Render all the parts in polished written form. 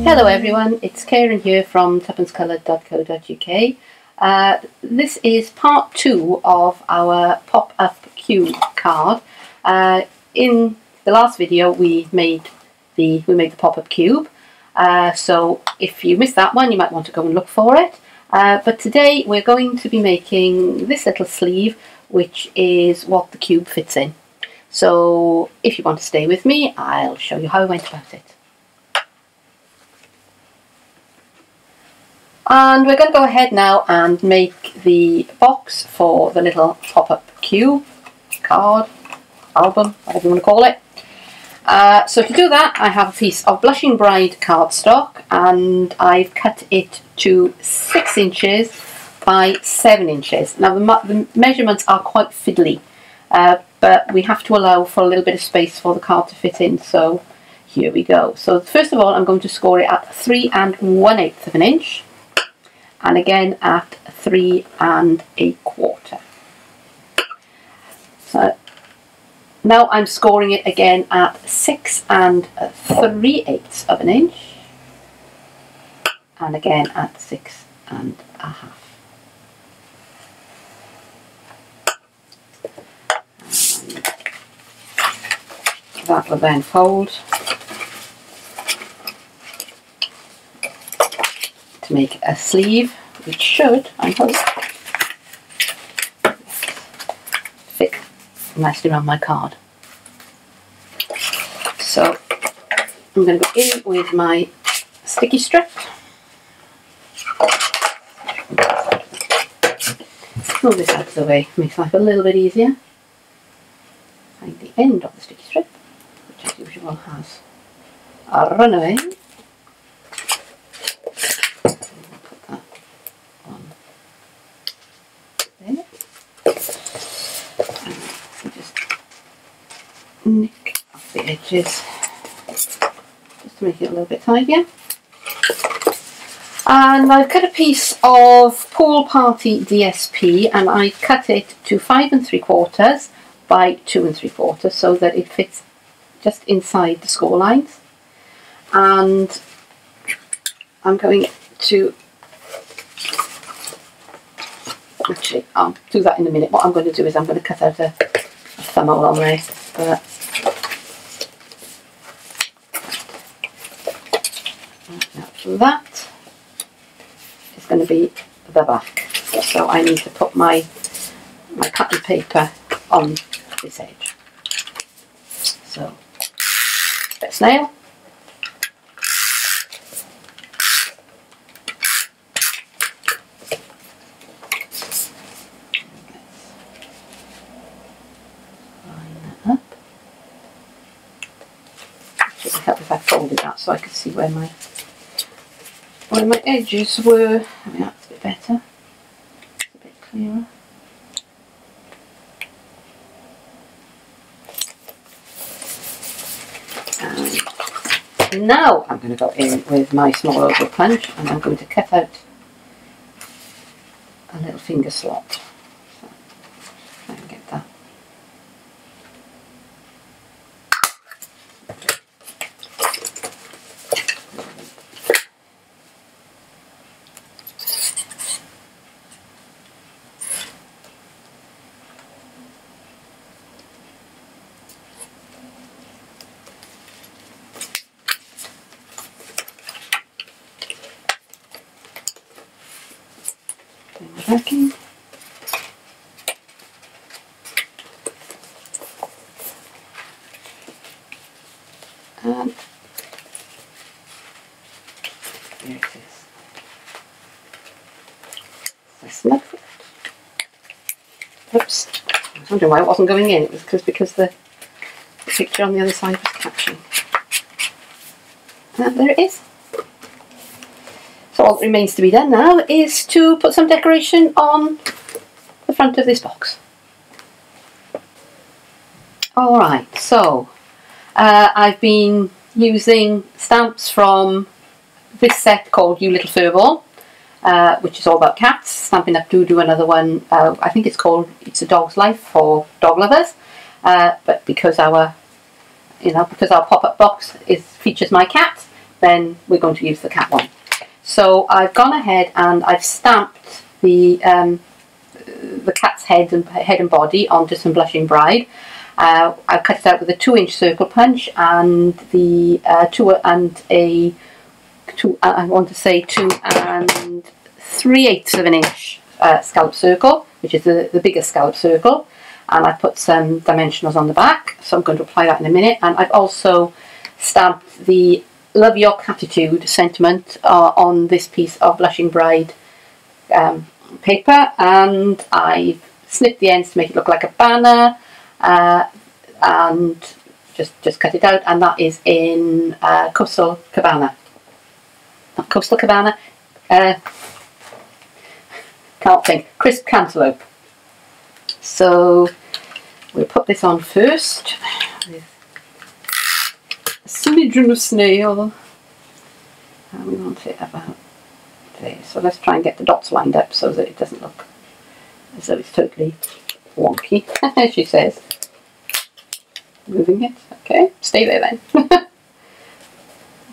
Hello everyone, it's Karen here from tuppencecoloured.co.uk. This is part 2 of our pop-up cube card. In the last video we made the pop-up cube, so if you missed that one you might want to go and look for it. But today we're going to be making this little sleeve, which is what the cube fits in. So if you want to stay with me, I'll show you how I went about it. And we're going to go ahead now and make the box for the little pop-up cube, card, album, whatever you want to call it. So to do that, I have a piece of Blushing Bride cardstock, and I've cut it to 6 inches by 7 inches. Now the measurements are quite fiddly, but we have to allow for a little bit of space for the card to fit in, so here we go. So first of all, I'm going to score it at 3 1/8 of an inch. And again at 3 1/4. So now I'm scoring it again at 6 3/8 of an inch, and again at 6 1/2. And that will then fold to make a sleeve, which should, I hope, fit nicely around my card. So I'm going to go in with my sticky strip. Move this out of the way, makes life a little bit easier. Find the end of the sticky strip, which as usual has a runaway. Nick off the edges just to make it a little bit tidier. And I've cut a piece of Pool Party DSP, and I cut it to 5 3/4 by 2 3/4 so that it fits just inside the score lines. And I'm going to, actually I'll do that in a minute. What I'm going to do is I'm going to cut out a thumbhole on there. But that is going to be the back, so I need to put my cutting paper on this edge. So let's nail. Help if I folded that so I could see where my edges were. I mean, that's a bit better. It's a bit clearer. And now I'm going to go in with my small oval punch, and I'm going to cut out a little finger slot. So try and get that. Backing. And there it is. The snug fit. Oops. I was wondering why it wasn't going in. It was because the picture on the other side was catching. And there it is. So all that remains to be done now is to put some decoration on the front of this box. Alright, so I've been using stamps from this set called You Little Furball, which is all about cats. Stampin' Up! Do another one, I think it's called It's a Dog's Life for dog lovers, but because our pop-up box features my cat, then we're going to use the cat one. So I've gone ahead and I've stamped the cat's head and body onto some Blushing Bride. I've cut it out with a 2-inch circle punch and the 2 3/8 of an inch scallop circle, which is the biggest scallop circle, and I've put some dimensionals on the back, so I'm going to apply that in a minute. And I've also stamped the Love Your Catitude sentiment on this piece of Blushing Bride paper, and I've snipped the ends to make it look like a banner, and just cut it out, and that is in Coastal Cabana. Not Coastal Cabana, can't think, Crisp Cantaloupe. So we'll put this on first with a smidgen of snail, and we want it about there. So let's try and get the dots lined up so that it doesn't look as though it's totally wonky, as she says. Moving it, okay, stay there then.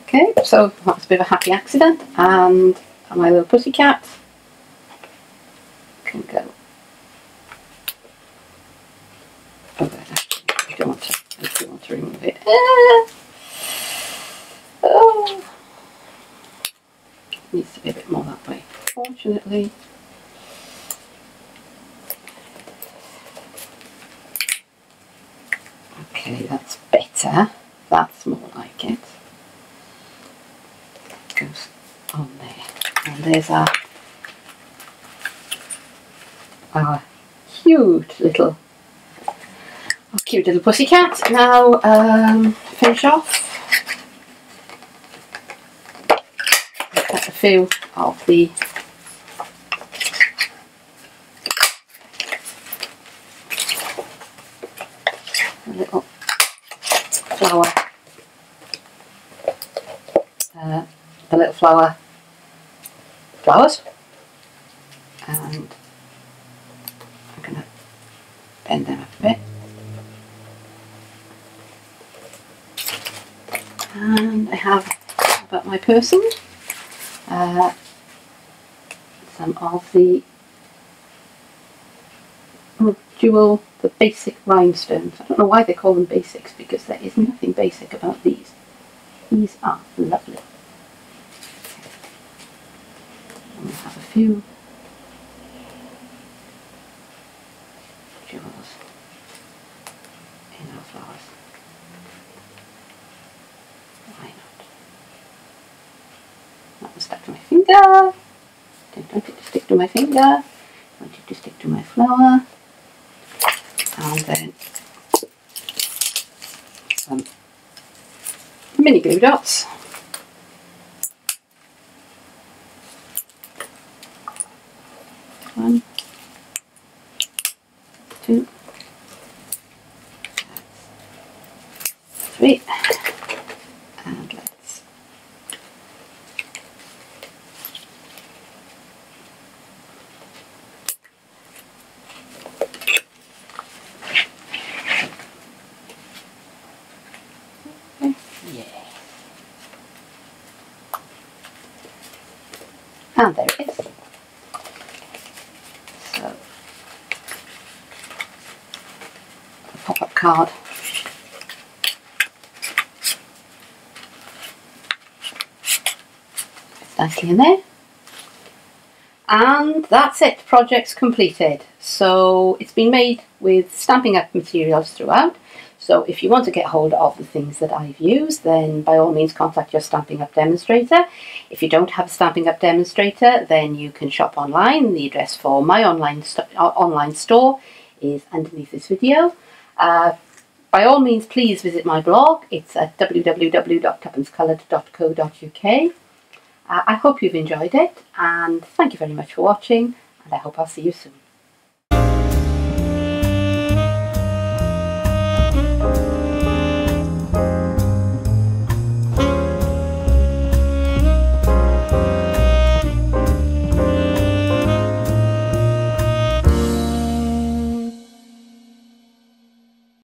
Okay, so that's a bit of a happy accident, and my little pussycat can go over there. I don't want to remove it. Oh, needs to be a bit more that way, fortunately. Okay, that's better. That's more like it. Goes on there. And there's our cute little pussycat. Now finish off. Cut a few of the little flower, flowers, and I'm going to bend them up a bit, and I have about my person some of the the basic rhinestones. I don't know why they call them basics, because there is nothing basic about these. These are lovely. And we have a few jewels in our flowers. Why not? That was stuck to my finger. Don't want it to stick to my finger. I want it to stick to my flower. And then some mini glue dots. One, two, three, and let's and there it is. So, a pop-up card. Fits nicely in there. And that's it, project's completed. So it's been made with Stampin' Up materials throughout. So if you want to get hold of the things that I've used, then by all means contact your Stampin' Up demonstrator. If you don't have a Stampin' Up demonstrator, then you can shop online. The address for my online store is underneath this video. By all means, please visit my blog. It's at www.tuppencecoloured.co.uk. I hope you've enjoyed it, and thank you very much for watching, and I hope I'll see you soon.